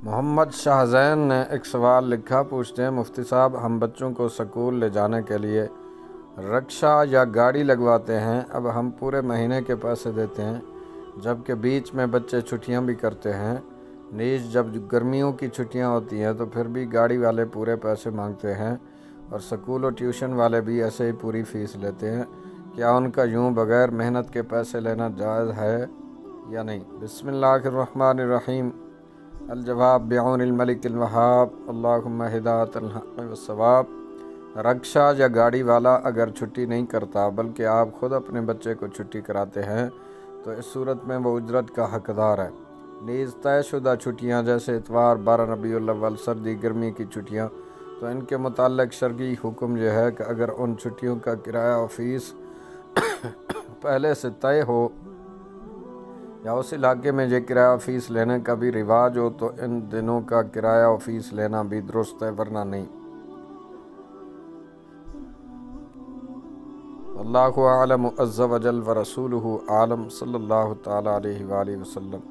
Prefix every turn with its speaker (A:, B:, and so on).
A: मोहम्मद शाहजैन ने एक सवाल लिखा, पूछते हैं मुफ्ती साहब, हम बच्चों को स्कूल ले जाने के लिए रिक्शा या गाड़ी लगवाते हैं। अब हम पूरे महीने के पैसे देते हैं, जबकि बीच में बच्चे छुट्टियां भी करते हैं। नीज जब गर्मियों की छुट्टियां होती हैं तो फिर भी गाड़ी वाले पूरे पैसे मांगते हैं और स्कूल और ट्यूशन वाले भी ऐसे ही पूरी फ़ीस लेते हैं। क्या उनका यूं बग़ैर मेहनत के पैसे लेना जायज़ है या नहीं? बिस्मिल्लाहिर्रहमानिर्रहीम। अल-जवाब बिऔनिल मलिकिल वहाब, अल्लाहुम्मा हिदायतल हक़ वस्सवाब। रिक्शा या गाड़ी वाला अगर छुट्टी नहीं करता बल्कि आप ख़ुद अपने बच्चे को छुट्टी कराते हैं तो इस सूरत में वो उजरत का हकदार है। नीज़ तयशुदा छुट्टियाँ जैसे इतवार, 12 रबीउल अव्वल, सर्दी गर्मी की छुट्टियाँ, तो इनके मुताल्लिक़ शरई हुक्म यह है कि अगर उन छुट्टियों का किराया और फ़ीस पहले से तय हो या उस इलाके में ये किराया फ़ीस लेने का भी रिवाज हो तो इन दिनों का किराया और फ़ीस लेना भी दुरुस्त है, वरना नहीं। अल्लाहु आलम अज़्ज़ व जल व रसूलुहु आलम, सल्लल्लाहु तआला अलैहि वसल्लम।